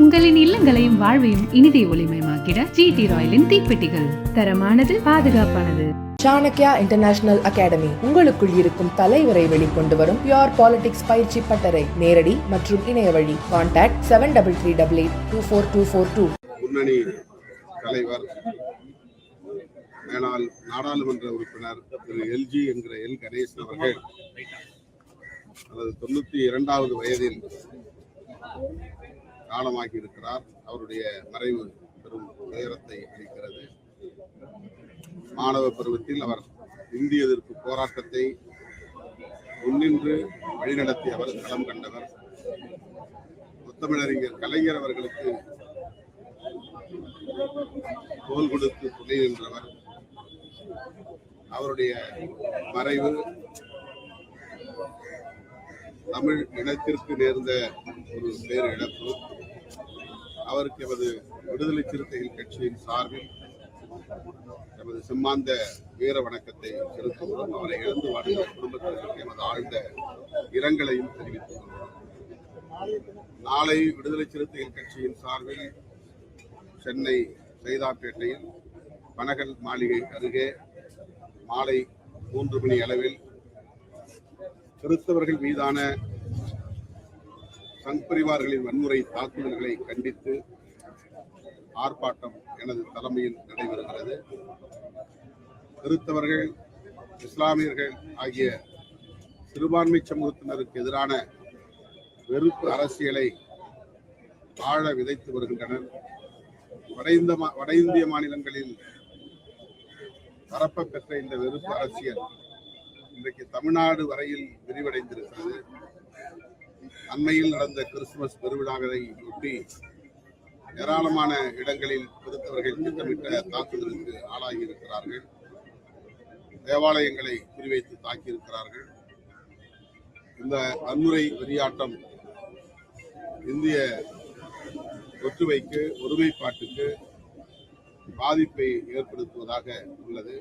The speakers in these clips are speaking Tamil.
உங்களின் இல்லங்களையும் வாழ்வையும் இனிதே ஒளிமயமாக்கிட GT ராயலின் தீப்பெட்டிகள். தரமானது, பாதுகாப்பானது. சாணக்யா இன்டர்நேஷனல் அகாடமி உங்களுக்குள் இருக்கும் தலைவரை வெளிக்கொண்டு வரும் பியூர் பாலிடிக்ஸ் பயிற்சி பட்டறை. நேரடி மற்றும் இணைய வழி. கான்டாக்ட் 7338824242. முன்னணி தலைவர் மேலாள் நாடாளுமன்ற உறுப்பினர் திரு LG என்கிற எல் கணேசன் அவர்கள் அல்லது 92வது வயதில் காலமாகி இருக்கிறார். அவருடைய மறைவு பெரும் துயரத்தை அளிக்கிறது. மாணவ பருவத்தில் அவர் இந்திய எதிர்ப்பு போராட்டத்தை முன்னின்று வழிநடத்தியவர், களம் கண்டவர். முத்தமிழறிஞர் கலைஞர் அவர்களுக்கு தோள் கொடுத்து துணை நின்றவர். அவருடைய மறைவு தமிழ் இனத்திற்கு நேர்ந்த ஒரு பேர் இழப்பு. அவருக்கு எமது விடுதலை சிறுத்தைகள் கட்சியின் சார்பில் எமது சிம்மாந்த வீர வணக்கத்தை செலுத்துகிறோம். அவரை இழந்து வாழ்ந்த குடும்பத்திற்கு எமது ஆழ்ந்த இரங்கலையும் தெரிவித்துள்ளோம். நாளை விடுதலை சிறுத்தைகள் கட்சியின் சார்பில் சென்னை சைதாப்பேட்டையில் பனகல் மாளிகை அருகே மாலை 3 மணி அளவில் கிறிஸ்தவர்கள் மீதான சங் பரிவார்களின் வன்முறை தாக்குதல்களை கண்டித்து ஆர்ப்பாட்டம் எனது தலைமையில் நடைபெறுகிறது. கிறிஸ்தவர்கள், இஸ்லாமியர்கள் ஆகிய சிறுபான்மை சமூகத்தினருக்கு எதிரான வெறுப்பு அரசியலை ஆழ விதைத்து வருகின்றனர். வட இந்திய மாநிலங்களில் பரப்ப பெற்ற இந்த வெறுப்பு அரசியல் இன்றைக்கு தமிழ்நாடு வரையில் விரிவடைந்திருக்கிறது. அண்மையில் நடந்த கிறிஸ்துமஸ் பெருவிழாவை ஒட்டி ஏராளமான இடங்களில் கிறிஸ்தவர்கள் திட்டமிட்ட தாக்குதலுக்கு ஆளாகி இருக்கிறார்கள். தேவாலயங்களை குறிவைத்து தாக்கியிருக்கிறார்கள். இந்த வன்முறை வெறியாட்டம் இந்திய ஒற்றுமைக்கு, ஒருமைப்பாட்டுக்கு பாதிப்பை ஏற்படுத்துவதாக உள்ளது.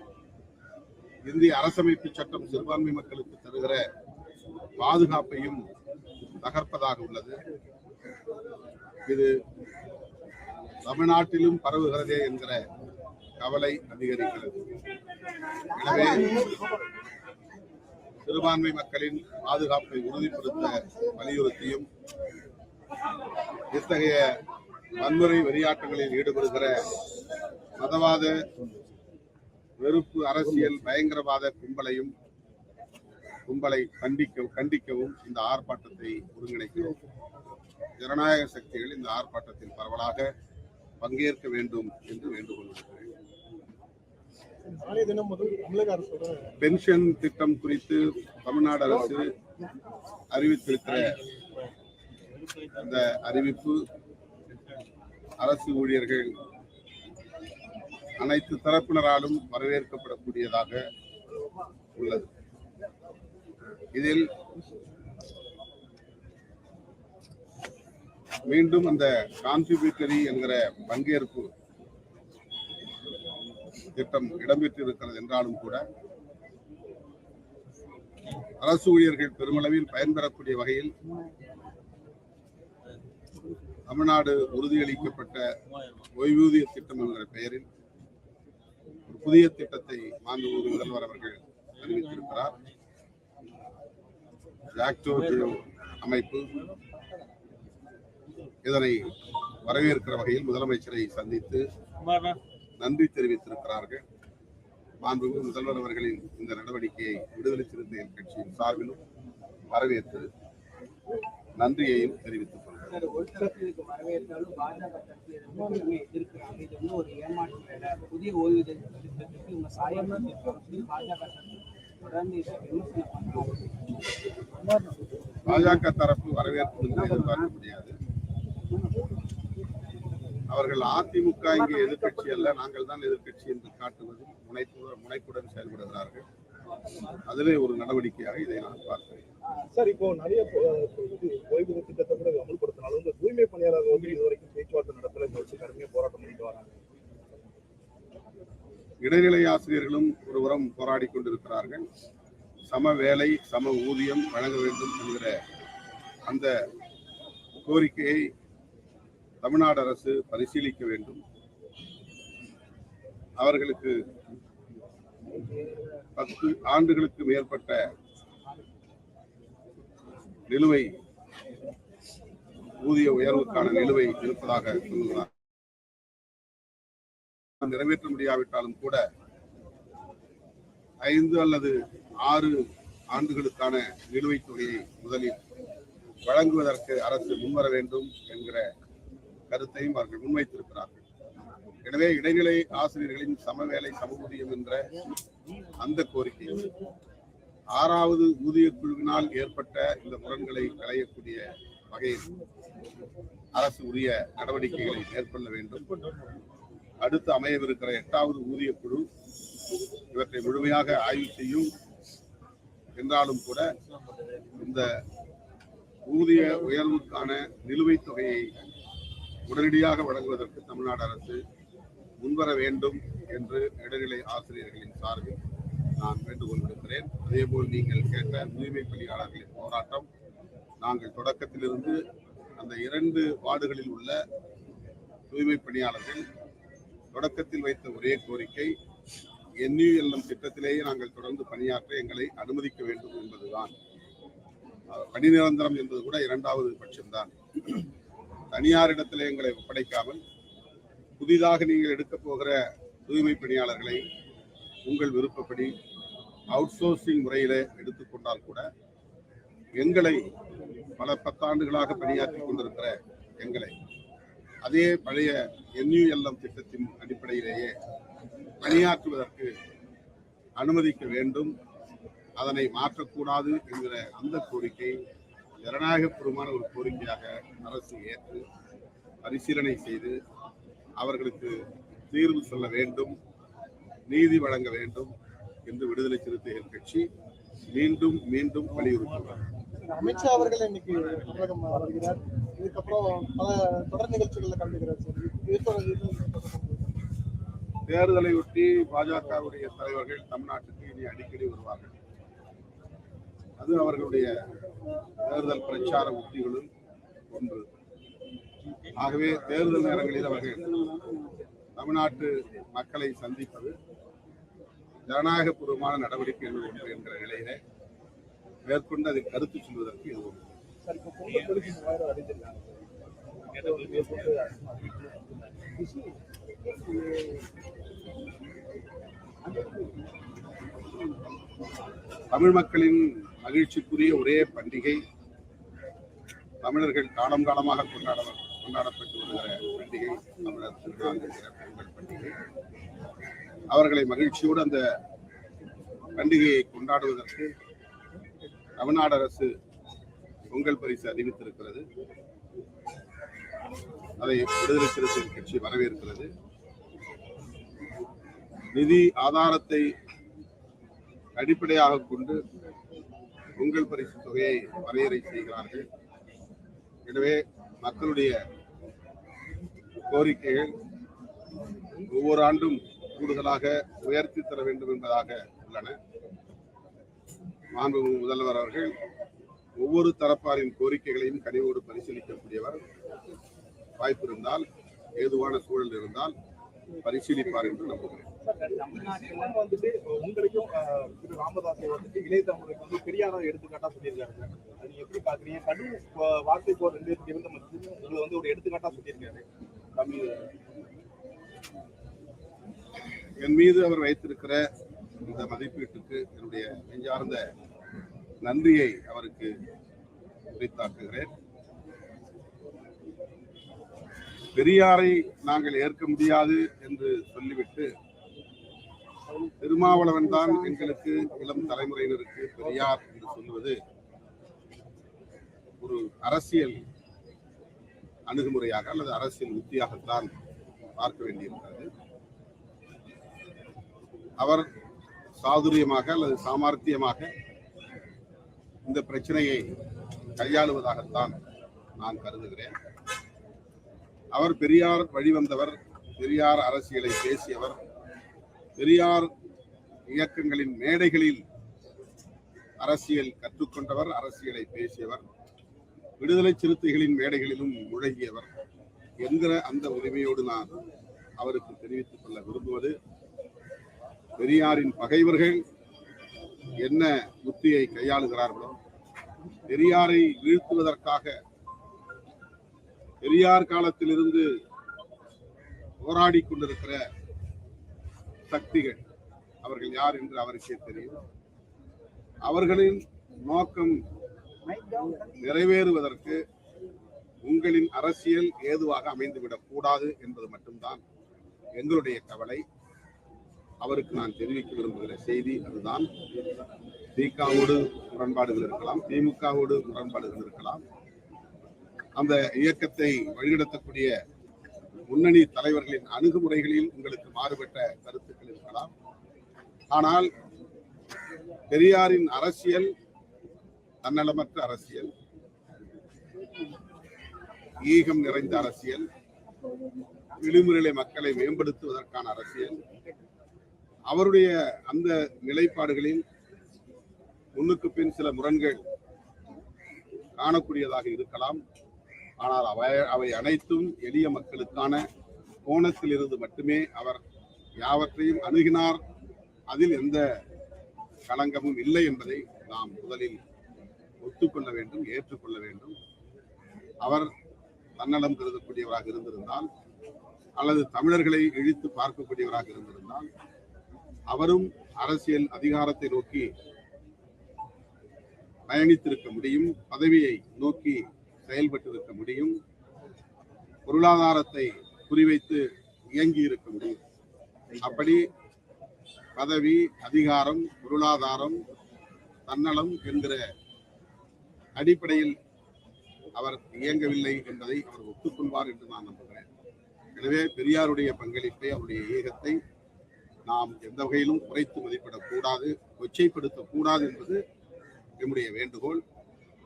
இந்திய அரசமைப்பு சட்டம் சிறுபான்மை மக்களுக்கு தருகிற பாதுகாப்பையும் தகர்ப்பதாக உள்ளது. இது தமிழ்நாட்டிலும் பரவுகிறதே என்கிற கவலை அதிகரிக்கிறது. எனவே சிறுபான்மை மக்களின் பாதுகாப்பை உறுதிப்படுத்த வலியுறுத்தியும் இத்தகைய வன்முறை வெறியாட்டங்களில் ஈடுபடுகிற மதவாத வெறுப்பு அரசியல் பயங்கரவாத கும்பலை கண்டிக்கவும் இந்த ஆர்ப்பாட்டத்தை ஒருங்கிணைக்கிறோம். ஜனநாயக சக்திகள் இந்த ஆர்ப்பாட்டத்தில் பரவலாக பங்கேற்க வேண்டும் என்று வேண்டுகோள் விடுக்கிறேன். பென்ஷன் திட்டம் குறித்து தமிழ்நாடு அரசு அறிவித்திருக்கிற அந்த அறிவிப்பு அரசு ஊழியர்கள் அனைத்து தரப்பினராலும் வரவேற்கப்படக்கூடியதாக உள்ளது. இதில் மீண்டும் அந்த கான்ட்ரிபியூட்டரி என்கிற பங்கேற்பு திட்டம் இடம்பெற்றிருக்கிறது என்றாலும் கூட அரசு ஊழியர்கள் பெருமளவில் பயன்பெறக்கூடிய வகையில் தமிழ்நாடு உறுதியளிக்கப்பட்ட ஓய்வூதிய திட்டம் என்கிற பெயரில் ஒரு புதிய திட்டத்தை மாண்புமிகு முதல்வர் அவர்கள் அறிவித்திருக்கிறார். ஜாக்டோ அமைப்பு இதனை வரவேற்கிற வகையில் முதலமைச்சரை சந்தித்து நன்றி தெரிவித்திருக்கிறார்கள். மாண்புமிகு முதல்வர் அவர்களின் இந்த நடவடிக்கையை விடுதலை சிறுத்தைகள் கட்சியின் சார்பிலும் வரவேற்று நன்றியையும் தெரிவித்துக் பாஜக தரப்பு வரவேற்பு எதிர்பார்க்க முடியாது. அவர்கள் அதிமுக இங்கே எதிர்கட்சி அல்ல, நாங்கள் தான் எதிர்கட்சி என்று காட்டுவது முனைப்புடன் செயல்படுகிறார்கள். அதிலே ஒரு நடவடிக்கையாக இதை நான் பார்க்கிறேன். சார், இப்போ நிறைய ஓய்வூதிய திட்டத்தை கூட அமல்படுத்தினாலும் இந்த தூய்மை பணியாளர்கள் வந்து இதுவரைக்கும் பேச்சுவார்த்தை நடத்தல, வச்சு கடுமையாக போராட்டம் பண்ணிட்டு வராங்க. இடைநிலை ஆசிரியர்களும் ஒருபுறம் போராடி கொண்டிருக்கிறார்கள். சம வேலை, சம ஊதியம் வழங்க வேண்டும் என்கிற அந்த கோரிக்கையை தமிழ்நாடு அரசு பரிசீலிக்க வேண்டும். அவர்களுக்கு 10 ஆண்டுகளுக்கு மேற்பட்ட நிலுவை ஊதிய உயர்வுக்கான நிலுவை இருப்பதாக சொல்லுகிறார். நிறைவேற்ற முடியாவிட்டாலும் கூட 5 அல்லது 6 ஆண்டுகளுக்கான நிலுவைத் தொகையை முதலில் வழங்குவதற்கு அரசு முன்வர வேண்டும் என்கிற கருத்தையும் அவர்கள் முன்வைத்திருக்கிறார்கள். எனவே இடைநிலை ஆசிரியர்களின் சமவேலை சமூதியம் என்ற அந்த கோரிக்கை 6வது ஊதிய குழுவினால் ஏற்பட்ட இந்த முரண்களை களையக்கூடிய வகையில் அரசு உரிய நடவடிக்கைகளை மேற்கொள்ள வேண்டும். அடுத்து அமையவிருக்கிற 8வது ஊதிய குழு இவற்றை முழுமையாக ஆய்வு செய்யும் என்றாலும் கூட இந்த ஊதிய உயர்வுக்கான நிலுவைத் தொகையை உடனடியாக வழங்குவதற்கு தமிழ்நாடு அரசு முன்வர வேண்டும் என்று இடைநிலை ஆசிரியர்களின் சார்பில் நான் வேண்டுகோள் விடுக்கிறேன். அதேபோல் நீங்கள் கேட்ட தூய்மை பணியாளர்களின் போராட்டம், நாங்கள் தொடக்கத்திலிருந்து அந்த 2 வார்டுகளில் உள்ள தூய்மை பணியாளர்கள் தொடக்கத்தில் வைத்த ஒரே கோரிக்கை, NULM திட்டத்திலேயே நாங்கள் தொடர்ந்து பணியாற்ற எங்களை அனுமதிக்க வேண்டும் என்பதுதான். பணி நிரந்தரம் என்பது கூட 2வது பட்சம்தான். தனியாரிடத்திலே எங்களை ஒப்படைக்காமல் புதிதாக நீங்கள் எடுக்கப் போகிற தூய்மை பணியாளர்களை உங்கள் விருப்பப்படி அவுட் சோர்சிங் முறையிலே எடுத்துக்கொண்டால் கூட எங்களை பல 10 ஆண்டுகளாக பணியாற்றி கொண்டிருக்கிற எங்களை அதே பழைய NULM திட்டத்தின் அடிப்படையிலேயே பணியாற்றுவதற்கு அனுமதிக்க வேண்டும். அதனை மாற்றக்கூடாது என்கிற அந்த கோரிக்கை ஜனநாயகபூர்வமான ஒரு கோரிக்கையாக அரசு ஏற்று பரிசீலனை செய்து அவர்களுக்கு தீர்வு சொல்ல வேண்டும், நீதி வழங்க வேண்டும் என்று விடுதலை சிறுத்தைகள் கட்சி மீண்டும் மீண்டும் வலியுறுத்துகிறார். அமித்ஷா அவர்கள் இன்னைக்கு தமிழகம் வருகிறார். இதுக்கப்புறம் பல தொடர் நிகழ்ச்சிகளில் கலந்துகிறார். தேர்தலை ஒட்டி பாஜகவுடைய தலைவர்கள் தமிழ்நாட்டுக்கு இனி அடிக்கடி வருவார்கள். அது அவர்களுடைய தேர்தல் பிரச்சார உத்திகளும் ஒன்று. ஆகவே தேர்தல் நேரங்களில் அவர்கள் தமிழ்நாட்டு மக்களை சந்திப்பது ஜனநாயகபூர்வமான நடவடிக்கைகள் ஒன்று என்கிற நிலையிலே மேற்கொண்டு அதை கருத்து சொல்வதற்கு இது ஒன்று. தமிழ் மக்களின் மகிழ்ச்சிக்குரிய ஒரே பண்டிகை, தமிழர்கள் காலம் காலமாக கொண்டாடப்பட்டு வருகிற பண்டிகை தமிழர் திருநாள் என்கிற பொங்கல் பண்டிகை. அவர்களை மகிழ்ச்சியோடு அந்த பண்டிகையை கொண்டாடுவதற்கு தமிழ்நாடு அரசு பொங்கல் பரிசு அறிவித்திருக்கிறது. அதை விடுதலை சிறுத்தைகள் கட்சி வரவேற்கிறது. நிதி ஆதாரத்தை அடிப்படையாக கொண்டு பொங்கல் பரிசு தொகையை வரையறை செய்கிறார்கள். எனவே மக்களுடைய கோரிக்கைகள் ஒவ்வொரு ஆண்டும் கூடுதலாக உயர்த்தி தர வேண்டும் என்பதாக உள்ளன. மாண்புமிகு முதல்வர் அவர்கள் ஒவ்வொரு தரப்பாரின் கோரிக்கைகளையும் கனிவோடு பரிசீலிக்கக்கூடியவர். வாய்ப்பு இருந்தால், ஏதுவான சூழல் இருந்தால் பரிசீலிப்பார் என்று நம்புகிறேன். வந்துட்டு உங்களுக்கும் திரு ராமதாஸை வந்துட்டு இளைய தலைமுறைக்கு பெரியார எடுத்துக்காட்டா சொல்லியிருக்காரு. நீங்க எப்படி பாக்குறீங்க? கடும் வார்த்தை போர் 2 பேருக்கு இருந்த மத்தியில் உங்களை ஒரு எடுத்துக்காட்டா சொல்லியிருக்காரு. என் மீது அவர் வைத்திருக்கிற இந்த மதிப்பீட்டுக்கு என்னுடைய நெஞ்சார்ந்த நன்றியை அவருக்கு உரித்தாக்குகிறேன். பெரியாரை நாங்கள் ஏற்க முடியாது என்று சொல்லிவிட்டு திருமாவளவன் தான் எங்களுக்கு இளம் தலைமுறையினருக்கு பெரியார் என்று சொல்லுவது ஒரு அரசியல் அணுகுமுறையாக அல்லது அரசியல் உத்தியாகத்தான் பார்க்க வேண்டியிருக்கிறது. அவர் சாதுரியமாக அல்லது சாமர்த்தியமாக இந்த பிரச்சனையை கையாளுவதாகத்தான் நான் கருதுகிறேன். அவர் பெரியார் வழிவந்தவர், பெரியார் அரசியலை பேசியவர், பெரியார் இயக்கங்களின் மேடைகளில் அரசியல் கற்றுக்கொண்டவர், அரசியலை பேசியவர், விடுதலை சிறுத்தைகளின் மேடைகளிலும் முழங்கியவர். என்கிற அந்த உரிமையோடு நான் அவருக்கு தெரிவித்துக் கொள்ள விரும்புவது, பெரியாரின் பகைவர்கள் என்ன யுக்தியை கையாளுகிறார்களோ, பெரியாரை வீழ்த்துவதற்காக பெரியார் காலத்திலிருந்து போராடி கொண்டிருக்கிற சக்திகள் அவர்கள் யார் என்று அவருக்கே தெரியும். அவர்களின் நோக்கம் நிறைவேறுவதற்கு உங்களின் அரசியல் ஏதுவாக அமைந்துவிடக் கூடாது என்பது மட்டும்தான் எங்களுடைய கவலை. அவருக்கு நான் தெரிவிக்க விரும்புகிற செய்தி அதுதான். திகாவோடு முரண்பாடுகள் இருக்கலாம், திமுகவோடு முரண்பாடுகள் இருக்கலாம், அந்த இயக்கத்தை வழிநடத்தக்கூடிய முன்னணி தலைவர்களின் அணுகுமுறைகளில் உங்களுக்கு மாறுபட்ட கருத்துக்கள் இருக்கலாம். ஆனால் பெரியாரின் அரசியல் தன்னலமற்ற அரசியல், ஈகம் நிறைந்த அரசியல், விளிம்புநிலை மக்களை மேம்படுத்துவதற்கான அரசியல். அவருடைய அந்த நிலைப்பாடுகளில் முன்னுக்கு பின் சில முரண்கள் காணக்கூடியதாக இருக்கலாம். ஆனால் அவை அனைத்தும் எளிய மக்களுக்கான கோணத்தில் இருந்து மட்டுமே அவர் யாவற்றையும் அணுகினார். அதில் எந்த களங்கமும் இல்லை என்பதை நாம் முதலில் ஒத்துக்கொள்ள வேண்டும், ஏற்றுக்கொள்ள வேண்டும். அவர் தன்னலம் கருதக்கூடியவராக இருந்திருந்தால் அல்லது தமிழர்களை இழித்து பார்க்கக்கூடியவராக இருந்திருந்தால் அவரும் அரசியல் அதிகாரத்தை நோக்கி பயணித்திருக்க முடியும், பதவியை நோக்கி செயல்பட்டிருக்க முடியும், பொருளாதாரத்தை குறிவைத்து இயங்கி இருக்க முடியும். அப்படி பதவி, அதிகாரம், பொருளாதாரம், தன்னலம் என்கிற அடிப்படையில் அவர் இயங்கவில்லை என்பதை அவர் ஒப்புக்கொள்வார் என்று நான் நம்புகிறேன். எனவே பெரியாருடைய பங்களிப்பை, அவருடைய இயக்கத்தை நாம் எந்த வகையிலும் குறைத்து மதிப்பிடக்கூடாது, கொச்சைப்படுத்தக்கூடாது என்பது நம்முடைய வேண்டுகோள்.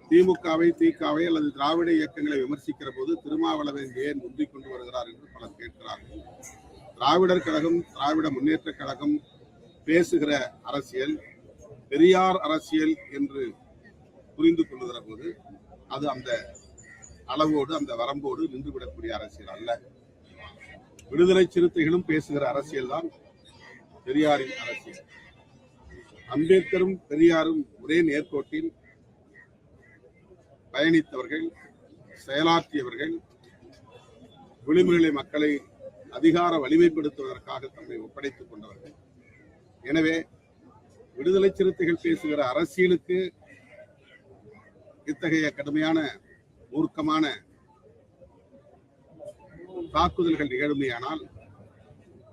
திமுகவை, திகாவை அல்லது திராவிட இயக்கங்களை விமர்சிக்கிற போது திருமாவளவன் ஏன் முந்திக் கொண்டு வருகிறார் என்று பலர் கேட்கிறார்கள். திராவிடர் கழகம், திராவிட முன்னேற்ற கழகம் பேசுகிற அரசியல் பெரியார் அரசியல் என்று புரிந்து கொள்ளுகிற போது அது அந்த அளவோடு, அந்த வரம்போடு நின்றுவிடக்கூடிய அரசியல் அல்ல. விடுதலை சிறுத்தைகளும் பேசுகிற அரசியல் தான் பெரியாரின் அரசியல். அம்பேத்கரும் பெரியாரும் ஒரே நேர்கோட்டில் பயணித்தவர்கள், செயலாற்றியவர்கள், விளிம்புநிலை மக்களை அதிகார வலிமைப்படுத்துவதற்காக தம்மை ஒப்படைத்துக் கொண்டவர்கள். எனவே விடுதலை சிறுத்தைகள் பேசுகிற அரசியலுக்கு இத்தகைய கடுமையான மூர்க்கமான தாக்குதல்கள் நிகழுமையானால்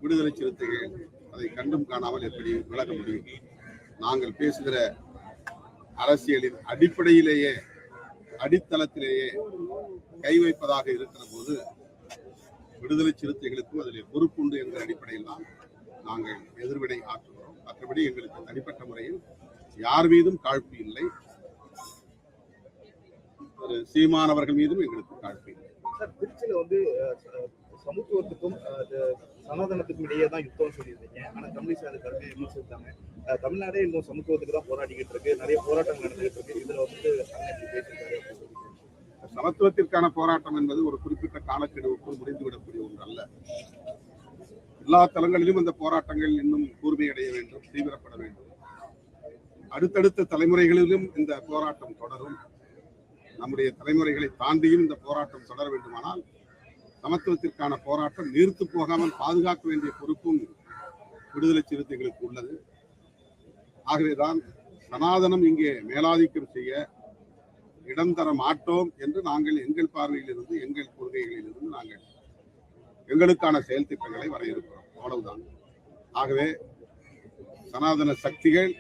விடுதலை சிறுத்தைகள் அதை கண்டும் காணாமல் எப்படி விலக முடியும்? நாங்கள் பேசுகிற அரசியலின் அடிப்படையிலேயே, அடித்தளத்திலேயே கை வைப்பதாக இருக்கிற போது விடுதலை சிறுத்தைகளுக்கும் அதில் பொறுப்புண்டு என்ற அடிப்படையில் தான் நாங்கள் எதிர்வினை ஆற்றுகிறோம். மற்றபடி எங்களுக்கு தனிப்பட்ட முறையில் யார் மீதும் காழ்ப்பு இல்லை, ஒரு சீமானவர்கள் மீதும் எங்களுக்கு காழ்ப்பு இல்லை. திருச்சியில வந்து சமத்துவத்துக்கும் சனாதனத்துக்கும் இடையே தான் யுத்தம் சொல்லியிருந்தீங்க. ஆனா கம்யூனிஸ்ட் அது கருத்தை விமர்சித்தாங்க. தமிழ்நாடே இன்னும் சமத்துவத்துக்கு தான் போராடிக்கிட்டு இருக்கு, நிறைய போராட்டங்கள் நடந்துகிட்டு இருக்கு. இதுல வந்து பேசியிருக்காரு. சமத்துவத்திற்கான போராட்டம் என்பது ஒரு குறிப்பிட்ட காலக்கெடுவுக்குள் முடிந்துவிடக்கூடிய ஒன்று அல்ல. எல்லா தளங்களிலும் இந்த போராட்டங்கள் இன்னும் கூர்மையடைய வேண்டும், தீவிரப்பட வேண்டும். அடுத்தடுத்த தலைமுறைகளிலும் இந்த போராட்டம் தொடரும். நம்முடைய தலைமுறைகளை தாண்டியும் இந்த போராட்டம் தொடர வேண்டுமானால் சமத்துவத்திற்கான போராட்டம் நீர்த்து போகாமல் பாதுகாக்க வேண்டிய பொறுப்பும் விடுதலை சிறுத்தைகளுக்கு உள்ளது. ஆகவேதான் சனாதனம் இங்கே மேலாதிக்கம் செய்ய இடம் தர மாட்டோம் என்று நாங்கள் எங்கள் பார்வையிலிருந்து, எங்கள் கொள்கைகளிலிருந்து நாங்கள் எங்களுக்கான செயல் திட்டங்களை வரையறுக்கிறோம். அவ்வளவுதான். ஆகவே சனாதன சக்திகள்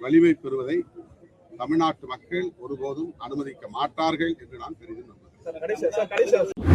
வலிமை பெறுவதை தமிழ்நாட்டு மக்கள் ஒருபோதும் அனுமதிக்க மாட்டார்கள் என்று நான் தெரிந்து கொள்கிறேன்.